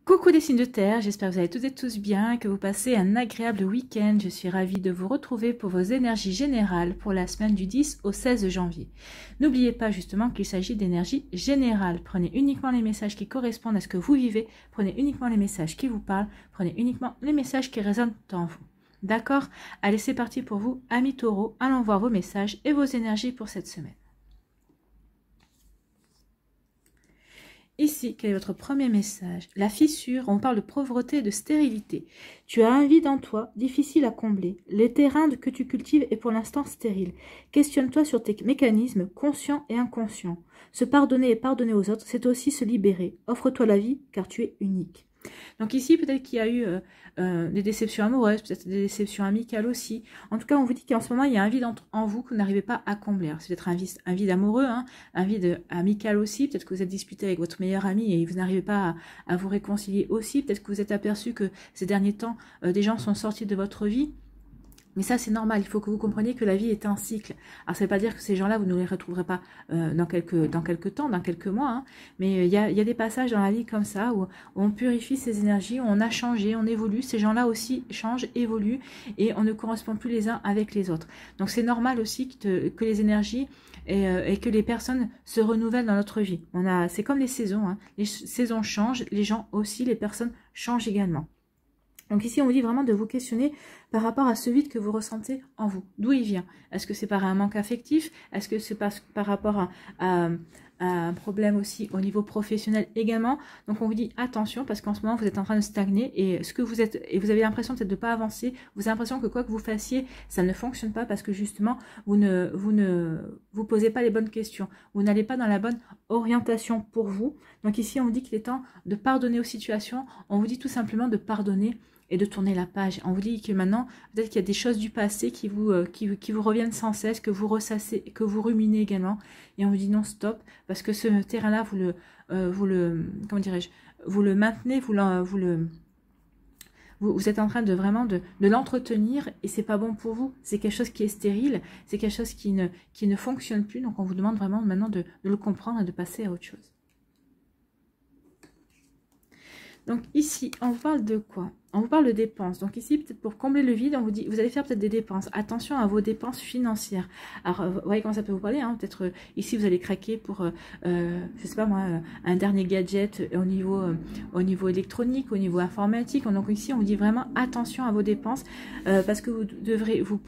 Coucou les signes de terre, j'espère que vous allez toutes et tous bien, que vous passez un agréable week-end. Je suis ravie de vous retrouver pour vos énergies générales pour la semaine du 10 au 16 janvier. N'oubliez pas justement qu'il s'agit d'énergie générale. Prenez uniquement les messages qui correspondent à ce que vous vivez, prenez uniquement les messages qui vous parlent, prenez uniquement les messages qui résonnent en vous. D'accord? Allez, c'est parti pour vous, amis taureaux. Allons voir vos messages et vos énergies pour cette semaine. Ici, quel est votre premier message? La fissure, on parle de pauvreté et de stérilité. Tu as un vide en toi, difficile à combler. Le terrain que tu cultives est pour l'instant stérile. Questionne-toi sur tes mécanismes conscients et inconscients. Se pardonner et pardonner aux autres, c'est aussi se libérer. Offre-toi la vie, car tu es unique. Donc ici, peut-être qu'il y a eu des déceptions amoureuses, peut-être des déceptions amicales aussi. En tout cas, on vous dit qu'en ce moment, il y a un vide en vous que vous n'arrivez pas à combler. C'est peut-être un vide amoureux, hein, un vide amical aussi. Peut-être que vous êtes disputé avec votre meilleur ami et vous n'arrivez pas à vous réconcilier aussi. Peut-être que vous êtes aperçu que ces derniers temps, des gens sont sortis de votre vie. Mais ça, c'est normal. Il faut que vous compreniez que la vie est un cycle. Alors, ça ne veut pas dire que ces gens-là, vous ne les retrouverez pas dans quelques temps, dans quelques mois. Hein. Mais il y a des passages dans la vie comme ça où on purifie ses énergies, où on a changé, on évolue. Ces gens-là aussi changent, évoluent et on ne correspond plus les uns avec les autres. Donc, c'est normal aussi que les énergies et que les personnes se renouvellent dans notre vie. C'est comme les saisons. Hein. Les saisons changent, les gens aussi, les personnes changent également. Donc ici, on vous dit vraiment de vous questionner par rapport à ce vide que vous ressentez en vous. D'où il vient? Est-ce que c'est par un manque affectif? Est-ce que c'est par rapport à un problème aussi au niveau professionnel également? Donc on vous dit attention parce qu'en ce moment, vous êtes en train de stagner et vous avez l'impression peut-être de ne pas avancer. Vous avez l'impression que quoi que vous fassiez, ça ne fonctionne pas parce que justement, vous vous posez pas les bonnes questions. Vous n'allez pas dans la bonne orientation pour vous. Donc ici, on vous dit qu'il est temps de pardonner aux situations. On vous dit tout simplement de pardonner et de tourner la page. On vous dit que maintenant, peut-être qu'il y a des choses du passé qui vous reviennent sans cesse, que vous ressassez, que vous ruminez également. Et on vous dit non, stop, parce que ce terrain-là, vous le maintenez, vous êtes en train de vraiment de l'entretenir et c'est pas bon pour vous. C'est quelque chose qui est stérile, c'est quelque chose qui ne fonctionne plus. Donc on vous demande vraiment maintenant de le comprendre et de passer à autre chose. Donc ici, on vous parle de quoi? On vous parle de dépenses. Donc ici, peut-être pour combler le vide, on vous dit, vous allez faire peut-être des dépenses. Attention à vos dépenses financières. Alors, vous voyez comment ça peut vous parler, hein? Peut-être ici, vous allez craquer pour, je sais pas moi, un dernier gadget au niveau électronique, au niveau informatique. Donc ici, on vous dit vraiment attention à vos dépenses parce que vous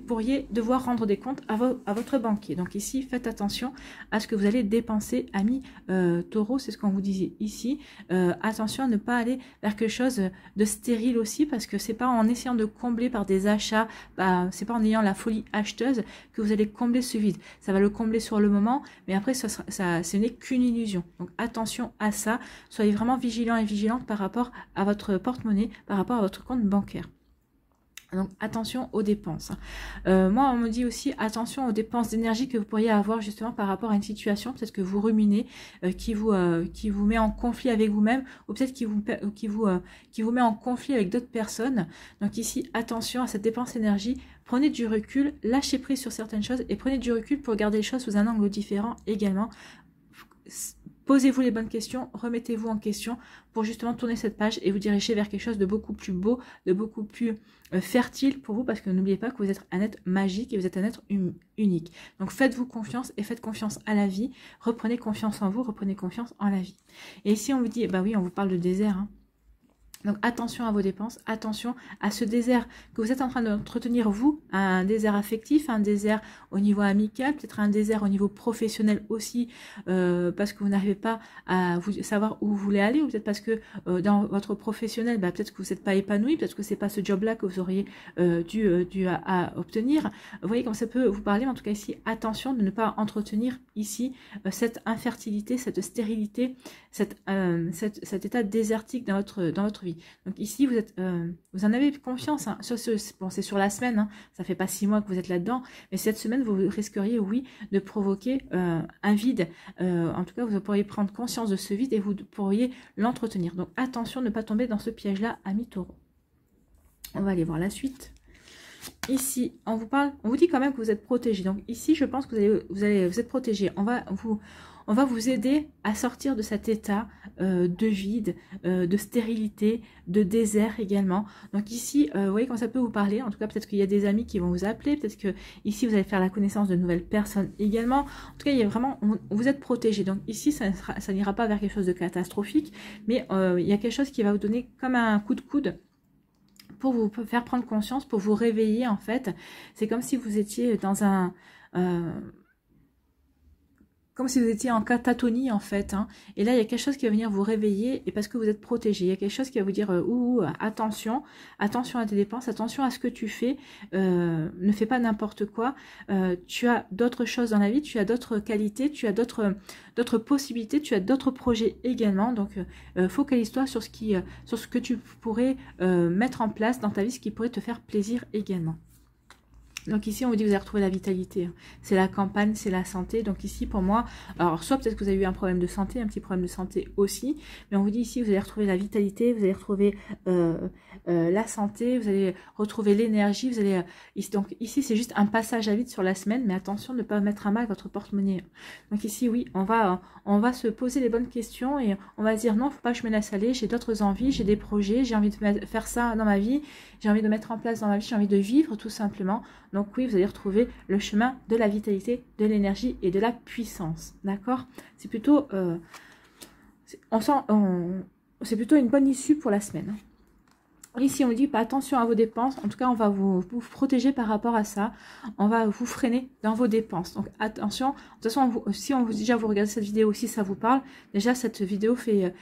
pourriez devoir rendre des comptes à votre banquier. Donc ici, faites attention à ce que vous allez dépenser, amis taureaux. C'est ce qu'on vous disait ici. Attention à ne pas aller vers quelque chose de stérile aussi parce que c'est pas en essayant de combler par des achats, c'est pas en ayant la folie acheteuse que vous allez combler ce vide. Ça va le combler sur le moment, mais après ce n'est qu'une illusion. Donc attention à ça, soyez vraiment vigilants et vigilantes par rapport à votre porte-monnaie, par rapport à votre compte bancaire. Donc attention aux dépenses. Moi on me dit aussi attention aux dépenses d'énergie que vous pourriez avoir justement par rapport à une situation peut-être que vous ruminez, qui vous met en conflit avec vous-même ou peut-être qui vous met en conflit avec d'autres personnes. Donc ici attention à cette dépense d'énergie. Prenez du recul, lâchez prise sur certaines choses et prenez du recul pour regarder les choses sous un angle différent également. Posez-vous les bonnes questions, remettez-vous en question pour justement tourner cette page et vous diriger vers quelque chose de beaucoup plus beau, de beaucoup plus fertile pour vous parce que n'oubliez pas que vous êtes un être magique et vous êtes un être unique. Donc faites-vous confiance et faites confiance à la vie, reprenez confiance en vous, reprenez confiance en la vie. Et ici on vous dit, bah oui, on vous parle de désert, hein. Donc attention à vos dépenses, attention à ce désert que vous êtes en train d'entretenir vous, un désert affectif, un désert au niveau amical, peut-être un désert au niveau professionnel aussi, parce que vous n'arrivez pas à savoir où vous voulez aller, ou peut-être parce que dans votre professionnel, peut-être que vous n'êtes pas épanoui, peut-être que c'est pas ce job-là que vous auriez dû à obtenir. Vous voyez comme ça peut vous parler, mais en tout cas ici, attention de ne pas entretenir ici cette infertilité, cette stérilité, cet état désertique dans votre vie. Donc ici, vous en avez confiance. Hein. C'est sur la semaine. Hein. Ça fait pas 6 mois que vous êtes là-dedans. Mais cette semaine, vous risqueriez, oui, de provoquer un vide. En tout cas, vous pourriez prendre conscience de ce vide et vous pourriez l'entretenir. Donc attention de ne pas tomber dans ce piège-là, amis taureaux. On va aller voir la suite. Ici, on vous dit quand même que vous êtes protégé. Donc ici, je pense que vous êtes protégé. on va vous aider à sortir de cet état de vide, de stérilité, de désert également. Donc ici, vous voyez comment ça peut vous parler. En tout cas, peut-être qu'il y a des amis qui vont vous appeler. Peut-être que ici, vous allez faire la connaissance de nouvelles personnes également. En tout cas, il y a vraiment, vous êtes protégé. Donc ici, ça n'ira pas vers quelque chose de catastrophique, mais il y a quelque chose qui va vous donner comme un coup de coude pour vous faire prendre conscience, pour vous réveiller en fait. C'est comme si vous étiez dans un... comme si vous étiez en catatonie en fait, hein. Et là il y a quelque chose qui va venir vous réveiller, et parce que vous êtes protégé, il y a quelque chose qui va vous dire attention, attention à tes dépenses, attention à ce que tu fais, ne fais pas n'importe quoi, tu as d'autres choses dans la vie, tu as d'autres qualités, tu as d'autres possibilités, tu as d'autres projets également, donc focalise-toi sur ce que tu pourrais mettre en place dans ta vie, ce qui pourrait te faire plaisir également. Donc ici, on vous dit que vous allez retrouver la vitalité. C'est la campagne, c'est la santé. Donc ici, pour moi, alors soit peut-être que vous avez eu un problème de santé, un petit problème de santé aussi. Mais on vous dit ici, vous allez retrouver la vitalité, vous allez retrouver la santé, vous allez retrouver l'énergie. Vous allez donc ici, c'est juste un passage à vide sur la semaine. Mais attention de ne pas mettre à mal votre porte-monnaie. Donc ici, oui, on va se poser les bonnes questions et on va se dire non, faut pas que je me laisse aller. J'ai d'autres envies, j'ai des projets, j'ai envie de faire ça dans ma vie. J'ai envie de mettre en place dans ma vie, j'ai envie de vivre tout simplement. Donc oui, vous allez retrouver le chemin de la vitalité, de l'énergie et de la puissance. D'accord? C'est plutôt, c'est plutôt une bonne issue pour la semaine. Ici, on dit pas attention à vos dépenses. En tout cas, on va vous protéger par rapport à ça. On va vous freiner dans vos dépenses. Donc, attention. De toute façon, si on vous déjà vous regardez cette vidéo, si ça vous parle, déjà cette vidéo fait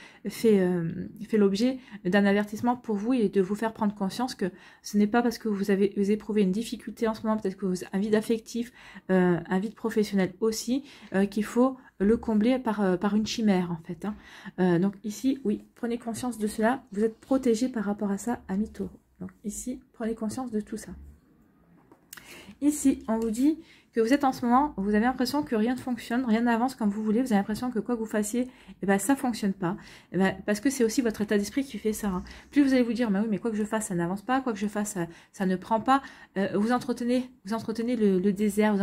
l'objet d'un avertissement pour vous et de vous faire prendre conscience que ce n'est pas parce que vous éprouvez une difficulté en ce moment, peut-être que vous avez un vide affectif, un vide professionnel aussi, qu'il faut le combler par une chimère en fait, hein. Donc ici, oui, prenez conscience de cela, vous êtes protégé par rapport à ça, amis taureaux. Donc ici, prenez conscience de tout ça. Ici, on vous dit que vous êtes en ce moment, vous avez l'impression que rien ne fonctionne, rien n'avance comme vous voulez, vous avez l'impression que quoi que vous fassiez, eh ben, ça ne fonctionne pas. Eh ben, parce que c'est aussi votre état d'esprit qui fait ça, hein. Plus vous allez vous dire, bah oui, mais quoi que je fasse, ça n'avance pas, quoi que je fasse, ça ne prend pas. Vous entretenez le désert, vous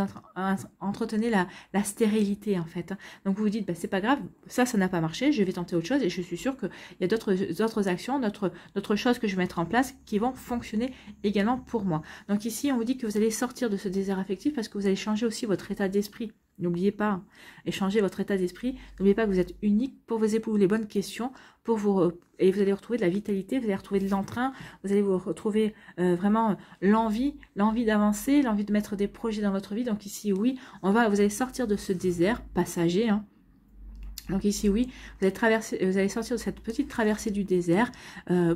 entretenez la stérilité, en fait. Donc vous vous dites, bah, c'est pas grave, ça n'a pas marché, je vais tenter autre chose, et je suis sûre qu'il y a d'autres actions, d'autres choses que je vais mettre en place qui vont fonctionner également pour moi. Donc ici, on vous dit que vous allez sortir de ce désert affectif parce que vous allez changer aussi votre état d'esprit. N'oubliez pas, et changer votre état d'esprit. N'oubliez pas que vous êtes unique pour vous éprouver les bonnes questions, et vous allez retrouver de la vitalité, vous allez retrouver de l'entrain, vous allez vous retrouver vraiment l'envie d'avancer, l'envie de mettre des projets dans votre vie. Donc ici, oui, vous allez sortir de ce désert passager, hein. Donc ici, oui, vous allez sortir de cette petite traversée du désert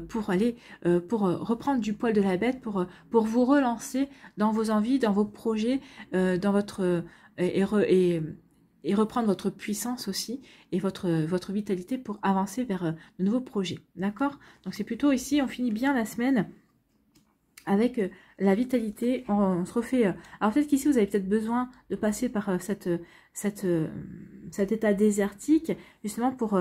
pour reprendre du poil de la bête, pour vous relancer dans vos envies, dans vos projets, dans votre et reprendre votre puissance aussi et votre vitalité pour avancer vers de nouveaux projets. D'accord? Donc c'est plutôt ici, on finit bien la semaine avec la vitalité, on se refait... alors peut-être qu'ici, vous avez peut-être besoin de passer par cet état désertique, justement pour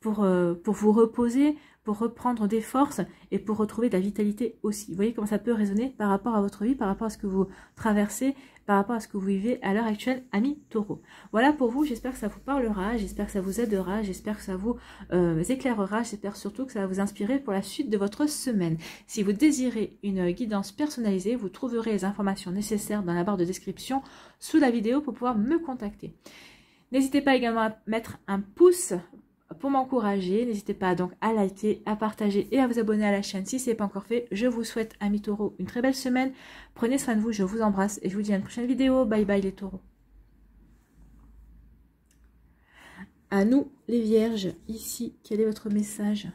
vous reposer, pour reprendre des forces et pour retrouver de la vitalité aussi. Vous voyez comment ça peut résonner par rapport à votre vie, par rapport à ce que vous traversez, par rapport à ce que vous vivez à l'heure actuelle, amis taureaux. Voilà pour vous, j'espère que ça vous parlera, j'espère que ça vous aidera, j'espère que ça vous éclairera, j'espère surtout que ça va vous inspirer pour la suite de votre semaine. Si vous désirez une guidance personnalisée, vous trouverez les informations nécessaires dans la barre de description sous la vidéo pour pouvoir me contacter. N'hésitez pas également à mettre un pouce pour m'encourager. N'hésitez pas donc à liker, à partager et à vous abonner à la chaîne si ce n'est pas encore fait. Je vous souhaite, amis taureaux, une très belle semaine. Prenez soin de vous, je vous embrasse et je vous dis à une prochaine vidéo. Bye bye les taureaux. À nous les vierges, ici, quel est votre message?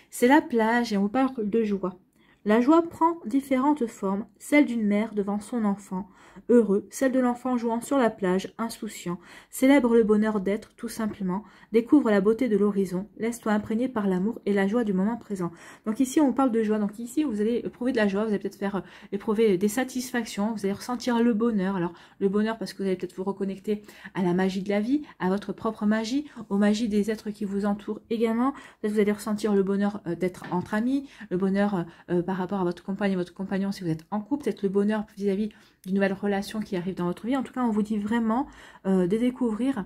C'est la plage et on vous parle de joie. La joie prend différentes formes, celle d'une mère devant son enfant, heureux, celle de l'enfant jouant sur la plage, insouciant, célèbre le bonheur d'être, tout simplement, découvre la beauté de l'horizon, laisse-toi imprégner par l'amour et la joie du moment présent. Donc ici, on parle de joie, donc ici, vous allez éprouver de la joie, vous allez peut-être éprouver des satisfactions, vous allez ressentir le bonheur, alors le bonheur parce que vous allez peut-être vous reconnecter à la magie de la vie, à votre propre magie, aux magies des êtres qui vous entourent également, peut-être vous allez ressentir le bonheur d'être entre amis, le bonheur par rapport à votre compagne et votre compagnon si vous êtes en couple, peut-être le bonheur vis-à-vis d'une nouvelle relation qui arrive dans votre vie. En tout cas, on vous dit vraiment de découvrir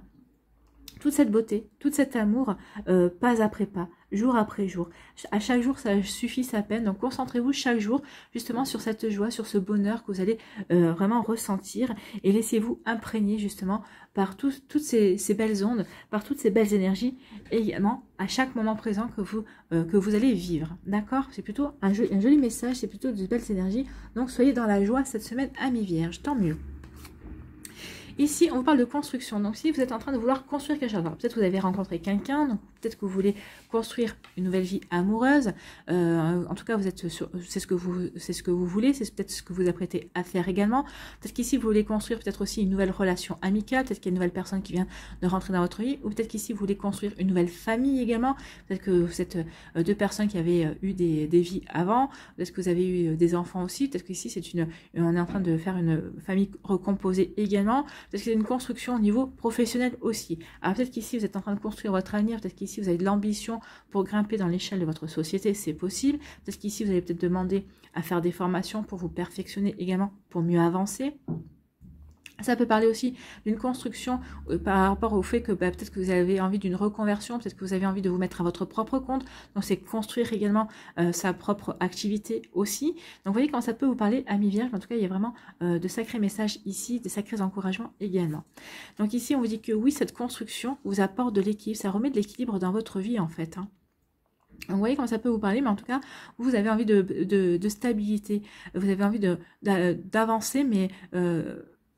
toute cette beauté, tout cet amour, pas après pas, jour après jour. À chaque jour, ça suffit sa peine. Donc, concentrez-vous chaque jour justement sur cette joie, sur ce bonheur que vous allez vraiment ressentir. Et laissez-vous imprégner justement par toutes ces belles ondes, par toutes ces belles énergies. Et également, à chaque moment présent que vous allez vivre. D'accord? C'est plutôt un joli message, c'est plutôt de belles énergies. Donc, soyez dans la joie cette semaine, amis vierges. Tant mieux. Ici, on vous parle de construction. Donc, si vous êtes en train de vouloir construire quelque chose, peut-être que vous avez rencontré quelqu'un, donc peut-être que vous voulez construire une nouvelle vie amoureuse. En tout cas, c'est ce que vous voulez, c'est peut-être ce que vous apprêtez à faire également. Peut-être qu'ici, vous voulez construire peut-être aussi une nouvelle relation amicale. Peut-être qu'il y a une nouvelle personne qui vient de rentrer dans votre vie. Ou peut-être qu'ici, vous voulez construire une nouvelle famille également. Peut-être que vous êtes deux personnes qui avaient eu des vies avant. Peut-être que vous avez eu des enfants aussi. Peut-être qu'ici, on est en train de faire une famille recomposée également. Peut-être qu'il y a une construction au niveau professionnel aussi. Alors peut-être qu'ici, vous êtes en train de construire votre avenir. Peut-être qu'ici, vous avez de l'ambition pour grimper dans l'échelle de votre société. C'est possible. Peut-être qu'ici, vous allez peut-être demander à faire des formations pour vous perfectionner également, pour mieux avancer. Ça peut parler aussi d'une construction par rapport au fait que peut-être que vous avez envie d'une reconversion, peut-être que vous avez envie de vous mettre à votre propre compte. Donc, c'est construire également sa propre activité aussi. Donc, vous voyez quand ça peut vous parler, amis vierges. En tout cas, il y a vraiment de sacrés messages ici, des sacrés encouragements également. Donc, ici, on vous dit que oui, cette construction vous apporte de l'équilibre. Ça remet de l'équilibre dans votre vie, en fait. Hein. Donc, vous voyez comment ça peut vous parler, mais en tout cas, vous avez envie de stabilité. Vous avez envie d'avancer, mais...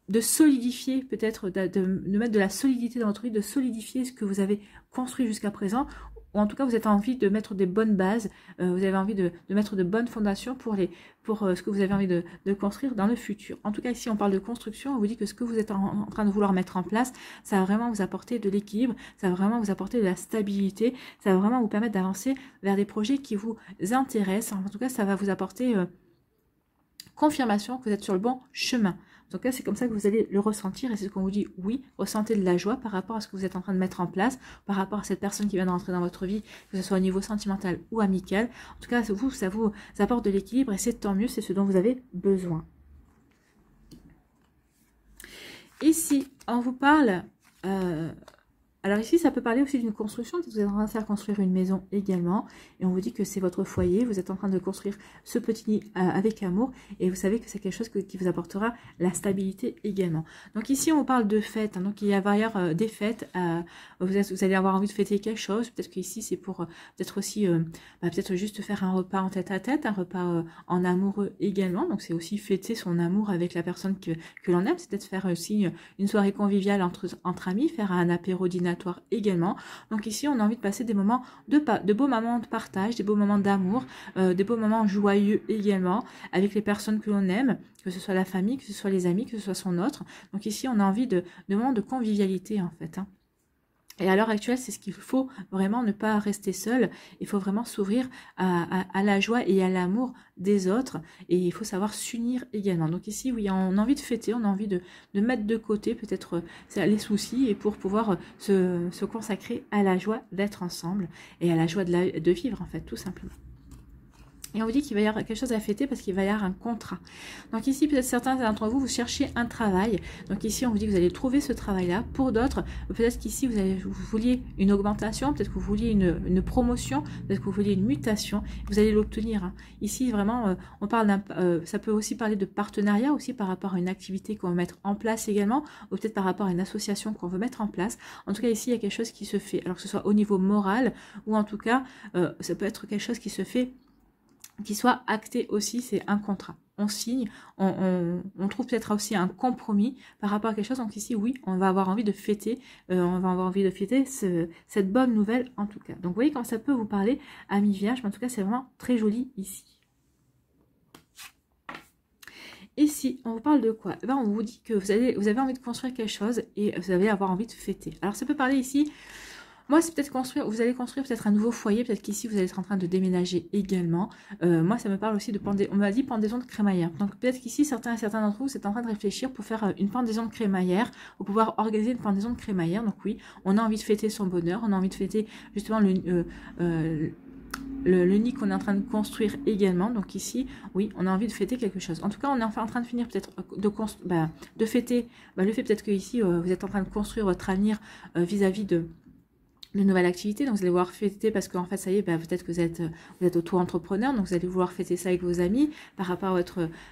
de solidifier peut-être, de mettre de la solidité dans votre vie, de solidifier ce que vous avez construit jusqu'à présent, ou en tout cas vous avez envie de mettre des bonnes bases, vous avez envie de mettre de bonnes fondations pour ce que vous avez envie de construire dans le futur. En tout cas ici on parle de construction, on vous dit que ce que vous êtes en train de vouloir mettre en place, ça va vraiment vous apporter de l'équilibre, ça va vraiment vous apporter de la stabilité, ça va vraiment vous permettre d'avancer vers des projets qui vous intéressent. En tout cas ça va vous apporter confirmation que vous êtes sur le bon chemin. En tout cas, c'est comme ça que vous allez le ressentir et c'est ce qu'on vous dit, oui, ressentez de la joie par rapport à ce que vous êtes en train de mettre en place, par rapport à cette personne qui vient de rentrer dans votre vie, que ce soit au niveau sentimental ou amical. En tout cas, ça vous apporte de l'équilibre et c'est tant mieux, c'est ce dont vous avez besoin. Ici, on vous parle... alors ici, ça peut parler aussi d'une construction. Vous êtes en train de faire construire une maison également. Et on vous dit que c'est votre foyer. Vous êtes en train de construire ce petit nid avec amour. Et vous savez que c'est quelque chose qui vous apportera la stabilité également. Donc ici, on parle de fêtes. Hein, donc il va y avoir des fêtes. Vous allez avoir envie de fêter quelque chose. Peut-être qu'ici, c'est pour peut-être aussi, peut-être juste faire un repas en tête-à-tête. Un repas en amoureux également. Donc c'est aussi fêter son amour avec la personne que l'on aime. C'est peut-être faire aussi une soirée conviviale entre amis. Faire un apéro dîner également. Donc ici, on a envie de passer des moments de beaux moments de partage, des beaux moments d'amour, des beaux moments joyeux également avec les personnes que l'on aime, que ce soit la famille, que ce soit les amis, que ce soit son autre. Donc ici, on a envie de moments de convivialité en fait. Hein. Et à l'heure actuelle, c'est ce qu'il faut vraiment, ne pas rester seul. Il faut vraiment s'ouvrir à la joie et à l'amour des autres. Et il faut savoir s'unir également. Donc ici, oui, on a envie de fêter, on a envie de mettre de côté peut-être les soucis et pour pouvoir se consacrer à la joie d'être ensemble et à la joie de vivre en fait, tout simplement. Et on vous dit qu'il va y avoir quelque chose à fêter parce qu'il va y avoir un contrat. Donc ici, peut-être certains d'entre vous, vous cherchez un travail. Donc ici, on vous dit que vous allez trouver ce travail-là. Pour d'autres, peut-être qu'ici, vous vouliez une augmentation, peut-être que vous vouliez une promotion, peut-être que vous vouliez une mutation. Vous allez l'obtenir. Hein. Ici, vraiment, on parle ça peut aussi parler de partenariat aussi par rapport à une activité qu'on va mettre en place également, ou peut-être par rapport à une association qu'on veut mettre en place. En tout cas, ici, il y a quelque chose qui se fait. Alors que ce soit au niveau moral, ou en tout cas, ça peut être quelque chose qui se fait qui soit acté aussi, c'est un contrat. On signe, on trouve peut-être aussi un compromis par rapport à quelque chose. Donc ici, oui, on va avoir envie de fêter, cette bonne nouvelle en tout cas. Donc vous voyez quand ça peut vous parler, amis vierges, mais en tout cas, c'est vraiment très joli ici. Ici, on vous parle de quoi? On vous dit que vous avez envie de construire quelque chose et vous allez avoir envie de fêter. Alors ça peut parler ici... Moi, c'est peut-être vous allez construire peut-être un nouveau foyer, peut-être qu'ici, vous allez être en train de déménager également. Moi, ça me parle aussi de on m'a dit pendaison de crémaillère. Donc, peut-être qu'ici, certains d'entre vous, êtes en train de réfléchir pour faire une pendaison de crémaillère, pour pouvoir organiser une pendaison de crémaillère. Donc, oui, on a envie de fêter son bonheur, on a envie de fêter justement le nid qu'on est en train de construire également. Donc ici, oui, on a envie de fêter quelque chose. En tout cas, on est enfin en train de finir peut-être de fêter le fait peut-être que ici, vous êtes en train de construire votre avenir vis-à-vis de nouvelles activités. Donc vous allez vouloir fêter parce qu'en fait ça y est, peut-être que vous êtes auto-entrepreneur, donc vous allez vouloir fêter ça avec vos amis par rapport à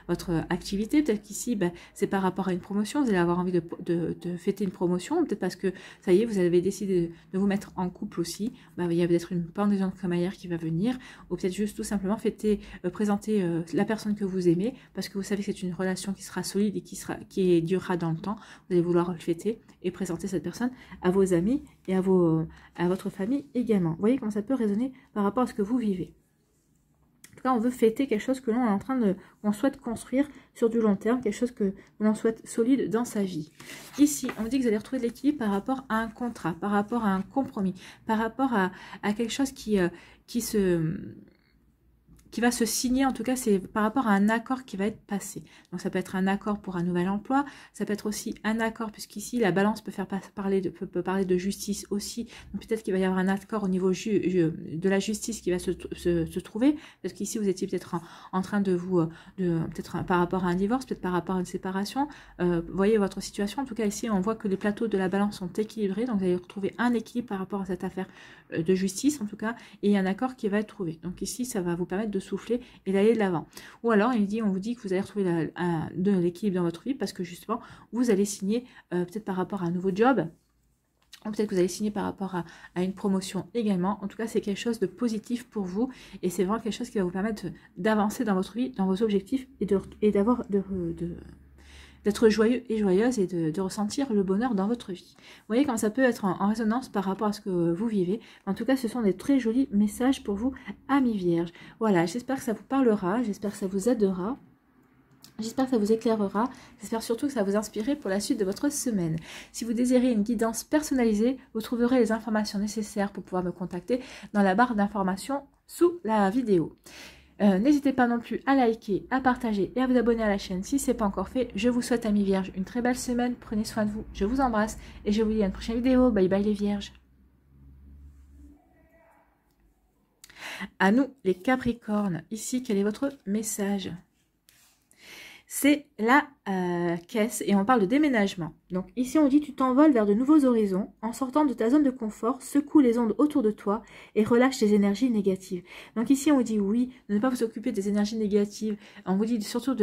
votre activité. Peut-être qu'ici c'est par rapport à une promotion, vous allez avoir envie de fêter une promotion, peut-être parce que ça y est, vous avez décidé de vous mettre en couple aussi. Il y a peut-être une pendaison de crémaillère qui va venir, ou peut-être juste tout simplement fêter, présenter la personne que vous aimez, parce que vous savez que c'est une relation qui sera solide et qui durera dans le temps. Vous allez vouloir le fêter et présenter cette personne à vos amis et à votre famille également. Vous voyez comment ça peut résonner par rapport à ce que vous vivez. En tout cas, on veut fêter quelque chose que l'on est en train qu'on souhaite construire sur du long terme, quelque chose que l'on souhaite solide dans sa vie. Ici, on dit que vous allez retrouver de l'équilibre par rapport à un contrat, par rapport à un compromis, par rapport à quelque chose qui va se signer, en tout cas c'est par rapport à un accord qui va être passé. Donc ça peut être un accord pour un nouvel emploi, ça peut être aussi un accord, puisqu'ici la balance peut parler de justice aussi. Donc peut-être qu'il va y avoir un accord au niveau de la justice qui va se trouver. Peut-être qu'ici vous étiez peut-être en train peut-être par rapport à un divorce, peut-être par rapport à une séparation. Voyez votre situation. En tout cas ici on voit que les plateaux de la balance sont équilibrés, donc vous allez retrouver un équilibre par rapport à cette affaire de justice en tout cas, et un accord qui va être trouvé. Donc ici ça va vous permettre de souffler et d'aller de l'avant. Ou alors on vous dit que vous allez retrouver de l'équilibre dans votre vie parce que justement vous allez signer peut-être par rapport à un nouveau job, ou peut-être que vous allez signer par rapport à une promotion également. En tout cas c'est quelque chose de positif pour vous et c'est vraiment quelque chose qui va vous permettre d'avancer dans votre vie, dans vos objectifs et d'avoir d'être joyeux et joyeuse et de ressentir le bonheur dans votre vie. Vous voyez comme ça peut être en résonance par rapport à ce que vous vivez. En tout cas, ce sont des très jolis messages pour vous, amis vierges. Voilà, j'espère que ça vous parlera, j'espère que ça vous aidera. J'espère que ça vous éclairera, j'espère surtout que ça vous inspirera pour la suite de votre semaine. Si vous désirez une guidance personnalisée, vous trouverez les informations nécessaires pour pouvoir me contacter dans la barre d'informations sous la vidéo. N'hésitez pas non plus à liker, à partager et à vous abonner à la chaîne si ce n'est pas encore fait. Je vous souhaite, amis vierges, une très belle semaine. Prenez soin de vous. Je vous embrasse et je vous dis à une prochaine vidéo. Bye bye les vierges. À nous, les capricornes. Ici, quel est votre message ? C'est la caisse et on parle de déménagement. Donc ici on dit tu t'envoles vers de nouveaux horizons. En sortant de ta zone de confort, secoue les ondes autour de toi et relâche tes énergies négatives. Donc ici on dit oui, de ne pas vous occuper des énergies négatives. On vous dit surtout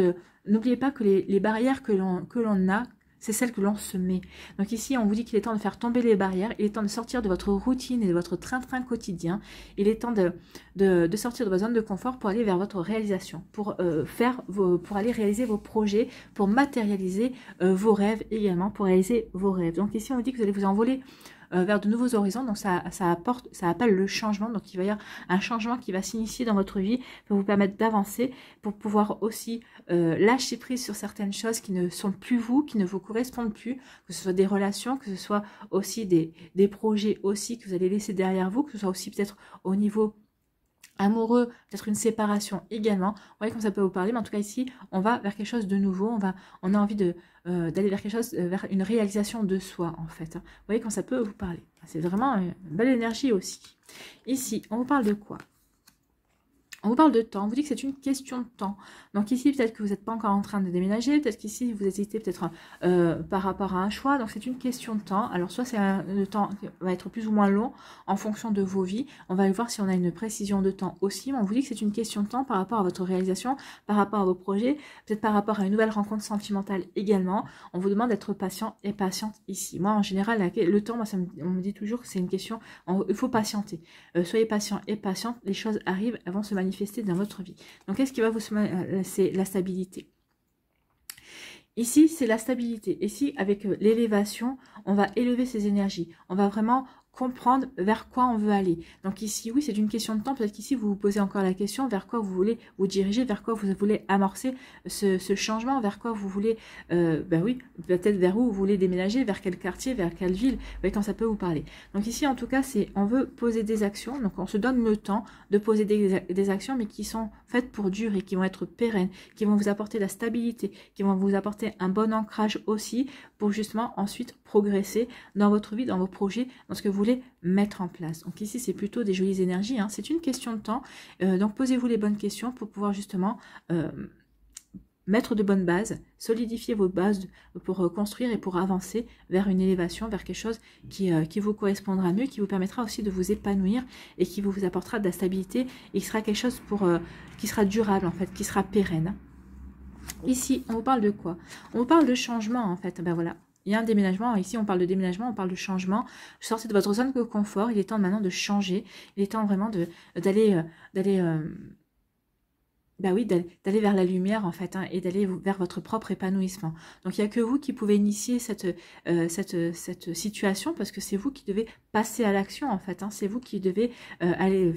n'oubliez pas que les barrières que l'on a, c'est celle que l'on se met. Donc ici, on vous dit qu'il est temps de faire tomber les barrières, il est temps de sortir de votre routine et de votre train-train quotidien. Il est temps de sortir de votre zone de confort pour aller vers votre réalisation, pour aller réaliser vos projets, pour matérialiser vos rêves également, pour réaliser vos rêves. Donc ici, on dit que vous allez vous envoler vers de nouveaux horizons, donc ça appelle le changement, donc il va y avoir un changement qui va s'initier dans votre vie pour vous permettre d'avancer, pour pouvoir aussi lâcher prise sur certaines choses qui ne sont plus vous, qui ne vous correspondent plus, que ce soit des relations, que ce soit aussi des projets aussi que vous allez laisser derrière vous, que ce soit aussi peut-être au niveau amoureux, peut-être une séparation également. Vous voyez comme ça peut vous parler, mais en tout cas ici, on va vers quelque chose de nouveau, on a envie d'aller vers quelque chose, vers une réalisation de soi en fait. Vous voyez comme ça peut vous parler. C'est vraiment une belle énergie aussi. Ici, on vous parle de quoi ? On vous parle de temps, on vous dit que c'est une question de temps. Donc ici, peut-être que vous n'êtes pas encore en train de déménager, peut-être qu'ici, vous hésitez peut-être par rapport à un choix. Donc c'est une question de temps. Alors soit le temps va être plus ou moins long en fonction de vos vies. On va aller voir si on a une précision de temps aussi. Mais on vous dit que c'est une question de temps par rapport à votre réalisation, par rapport à vos projets, peut-être par rapport à une nouvelle rencontre sentimentale également. On vous demande d'être patient et patiente ici. Moi, en général, le temps, on me dit toujours que c'est une question, il faut patienter. Soyez patient et patiente, les choses arrivent, elles vont se manifester dans votre vie. Donc qu'est-ce qui va vous c'est la stabilité. Ici c'est la stabilité. Ici avec l'élévation, on va élever ses énergies. On va vraiment comprendre vers quoi on veut aller. Donc ici, oui, c'est une question de temps. Peut-être qu'ici, vous vous posez encore la question vers quoi vous voulez vous diriger, vers quoi vous voulez amorcer ce changement, vers quoi vous voulez, oui, peut-être vers où vous voulez déménager, vers quel quartier, vers quelle ville, vous voyez quand ça peut vous parler. Donc ici, en tout cas, on veut poser des actions. Donc on se donne le temps de poser des actions, mais qui sont faites pour durer, qui vont être pérennes, qui vont vous apporter la stabilité, qui vont vous apporter un bon ancrage aussi, pour justement ensuite progresser dans votre vie, dans vos projets, dans ce que vous voulez voulez mettre en place. Donc ici, c'est plutôt des jolies énergies, hein. C'est une question de temps. Donc posez-vous les bonnes questions pour pouvoir justement mettre de bonnes bases, solidifier vos bases pour construire et pour avancer vers une élévation, vers quelque chose qui vous correspondra mieux, qui vous permettra aussi de vous épanouir et qui vous apportera de la stabilité et qui sera quelque chose qui sera durable en fait, qui sera pérenne. Ici, on vous parle de quoi? On vous parle de changement en fait. Ben voilà. Il y a un déménagement, ici on parle de déménagement, on parle de changement. Sortez de votre zone de confort, il est temps maintenant de changer, il est temps vraiment d'aller bah oui, d'aller vers la lumière en fait, hein, et d'aller vers votre propre épanouissement. Donc il n'y a que vous qui pouvez initier cette situation, parce que c'est vous qui devez passer à l'action en fait, hein, c'est vous qui devez aller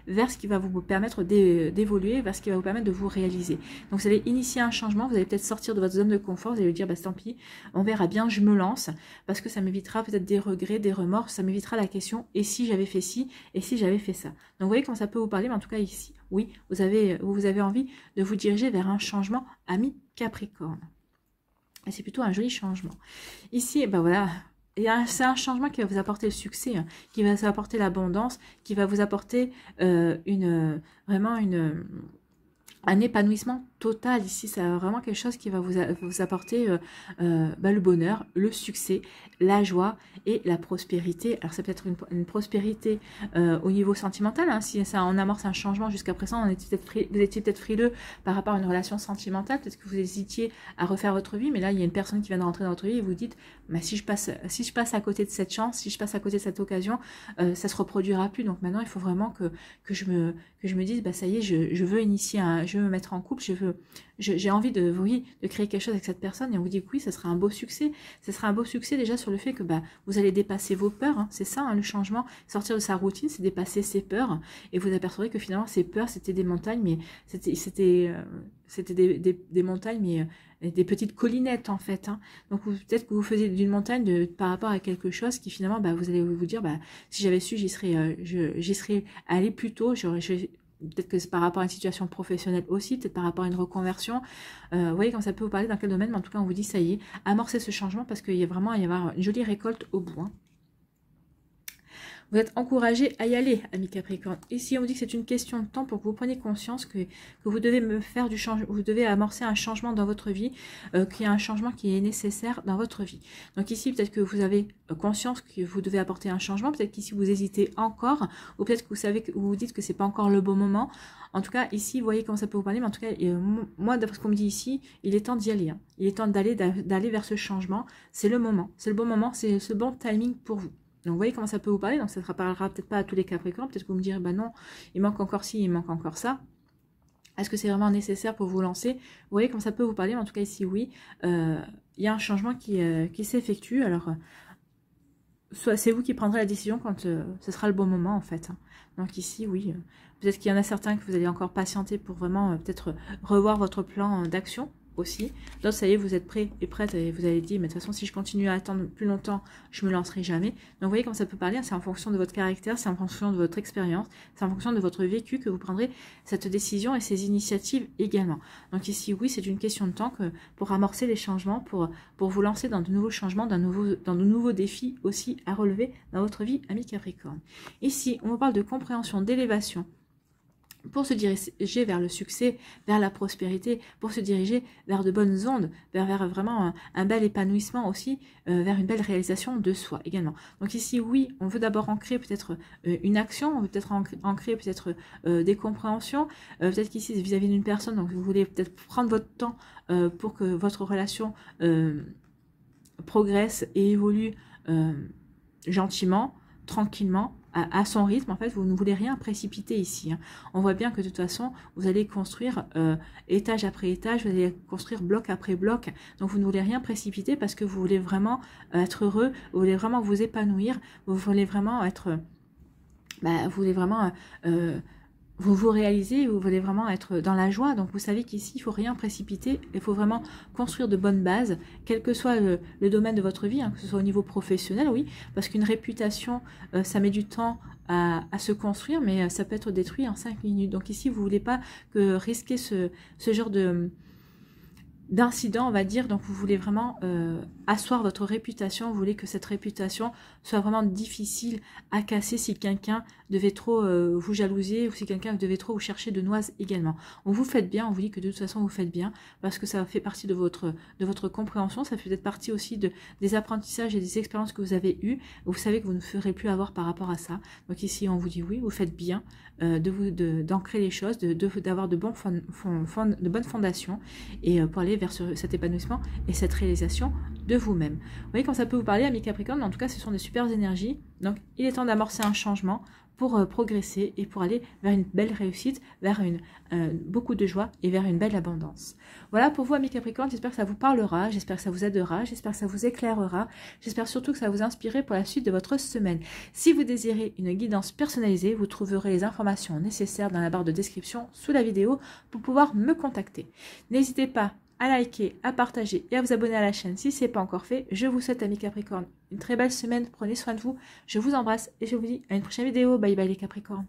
vers ce qui va vous permettre d'évoluer, vers ce qui va vous permettre de vous réaliser. Donc vous allez initier un changement, vous allez peut-être sortir de votre zone de confort, vous allez vous dire bah tant pis, on verra bien, je me lance, parce que ça m'évitera peut-être des regrets, des remords, ça m'évitera la question et si j'avais fait ci, et si j'avais fait ça. Donc vous voyez comment ça peut vous parler, mais en tout cas ici, oui, vous avez envie de vous diriger vers un changement, ami Capricorne. Et c'est plutôt un joli changement. Ici, ben voilà, c'est un changement qui va vous apporter le succès, hein, qui va vous apporter l'abondance, qui va vous apporter vraiment un épanouissement total. Ici, c'est vraiment quelque chose qui va vous apporter le bonheur, le succès, la joie et la prospérité. Alors, c'est peut-être une prospérité au niveau sentimental. Hein, si ça en amorce un changement jusqu'à présent, vous étiez peut-être frileux par rapport à une relation sentimentale. Peut-être que vous hésitiez à refaire votre vie, mais là, il y a une personne qui vient de rentrer dans votre vie et vous dites, bah, si je passe à côté de cette chance, si je passe à côté de cette occasion, ça se reproduira plus. Donc maintenant, il faut vraiment que je me dise, bah, ça y est, je veux initier je veux me mettre en couple, j'ai envie de créer quelque chose avec cette personne, et on vous dit que oui, ça sera un beau succès. Ça sera un beau succès déjà sur le fait que bah, vous allez dépasser vos peurs, hein. C'est ça, hein, le changement, sortir de sa routine, c'est dépasser ses peurs, et vous apercevrez que finalement ces peurs c'était des montagnes, mais c'était des montagnes, mais des petites collinettes en fait, hein. Donc peut-être que vous faisiez d'une montagne par rapport à quelque chose qui finalement bah, vous allez vous dire bah, si j'avais su j'y serais allé plus tôt, peut-être que c'est par rapport à une situation professionnelle aussi, peut-être par rapport à une reconversion. Vous voyez quand ça peut vous parler dans quel domaine, mais en tout cas on vous dit ça y est, amorcez ce changement parce qu'il y a vraiment à y avoir une jolie récolte au bout, hein. Vous êtes encouragé à y aller, ami Capricorne. Ici, on vous dit que c'est une question de temps pour que vous preniez conscience que vous devez vous devez amorcer un changement dans votre vie, qu'il y a un changement qui est nécessaire dans votre vie. Donc ici, peut-être que vous avez conscience que vous devez apporter un changement. Peut-être qu'ici, vous hésitez encore, ou peut-être que vous vous dites que c'est pas encore le bon moment. En tout cas, ici, vous voyez comment ça peut vous parler, mais en tout cas, moi, d'après ce qu'on me dit ici, il est temps d'y aller, hein. Il est temps d'aller vers ce changement. C'est le moment, c'est le bon moment, c'est ce bon timing pour vous. Donc, vous voyez comment ça peut vous parler. Donc, ça ne parlera peut-être pas à tous les Capricornes. Peut-être que vous me direz, bah non, il manque encore ci, il manque encore ça. Est-ce que c'est vraiment nécessaire pour vous lancer? Vous voyez comment ça peut vous parler. Mais en tout cas, ici, oui, il y a un changement qui s'effectue. Alors, soit c'est vous qui prendrez la décision quand ce sera le bon moment, en fait. Donc, ici, oui, peut-être qu'il y en a certains que vous allez encore patienter pour vraiment peut-être revoir votre plan d'action aussi. D'autres, ça y est, vous êtes prêts et prêtes et vous avez dit, mais de toute façon, si je continue à attendre plus longtemps, je me lancerai jamais. Donc, vous voyez comment ça peut parler, c'est en fonction de votre caractère, c'est en fonction de votre expérience, c'est en fonction de votre vécu que vous prendrez cette décision et ces initiatives également. Donc ici, oui, c'est une question de temps pour amorcer les changements, pour vous lancer dans de nouveaux changements, dans de nouveaux défis aussi à relever dans votre vie, ami Capricorne. Ici, on vous parle de compréhension, d'élévation, pour se diriger vers le succès, vers la prospérité, pour se diriger vers de bonnes ondes, vers vraiment un bel épanouissement aussi, vers une belle réalisation de soi également. Donc ici, oui, on veut d'abord ancrer peut-être une action, on veut peut-être ancrer peut-être des compréhensions, peut-être qu'ici, vis-à-vis d'une personne, donc vous voulez peut-être prendre votre temps pour que votre relation progresse et évolue gentiment, tranquillement, à son rythme. En fait, vous ne voulez rien précipiter ici, hein. On voit bien que de toute façon, vous allez construire étage après étage, vous allez construire bloc après bloc. Donc, vous ne voulez rien précipiter parce que vous voulez vraiment être heureux, vous voulez vraiment vous épanouir, vous voulez vraiment être... vous voulez vraiment... vous réalisez, vous voulez vraiment être dans la joie. Donc, vous savez qu'ici, il ne faut rien précipiter. Il faut vraiment construire de bonnes bases, quel que soit le domaine de votre vie, hein, que ce soit au niveau professionnel, oui, parce qu'une réputation, ça met du temps à se construire, mais ça peut être détruit en 5 minutes. Donc, ici, vous ne voulez pas risquer ce genre d'incidents, on va dire. Donc vous voulez vraiment asseoir votre réputation, vous voulez que cette réputation soit vraiment difficile à casser si quelqu'un devait trop vous jalouser ou si quelqu'un devait trop vous chercher de noises également. On vous faites bien, on vous dit que de toute façon vous faites bien parce que ça fait partie de votre compréhension, ça fait peut-être partie aussi des apprentissages et des expériences que vous avez eues. Vous savez que vous ne ferez plus avoir par rapport à ça. Donc ici on vous dit oui, vous faites bien d'ancrer les choses, d'avoir de bonnes fondations et pour aller vers cet épanouissement et cette réalisation de vous-même. Vous voyez quand ça peut vous parler, amis Capricorne, en tout cas ce sont des super énergies. Donc il est temps d'amorcer un changement pour progresser et pour aller vers une belle réussite, vers beaucoup de joie et vers une belle abondance. Voilà pour vous, amis Capricorne, j'espère que ça vous parlera, j'espère que ça vous aidera, j'espère que ça vous éclairera, j'espère surtout que ça va vous inspirer pour la suite de votre semaine. Si vous désirez une guidance personnalisée, vous trouverez les informations nécessaires dans la barre de description sous la vidéo pour pouvoir me contacter. N'hésitez pas à liker, à partager et à vous abonner à la chaîne si ce n'est pas encore fait. Je vous souhaite, amis Capricorne, une très belle semaine. Prenez soin de vous. Je vous embrasse et je vous dis à une prochaine vidéo. Bye bye les Capricornes.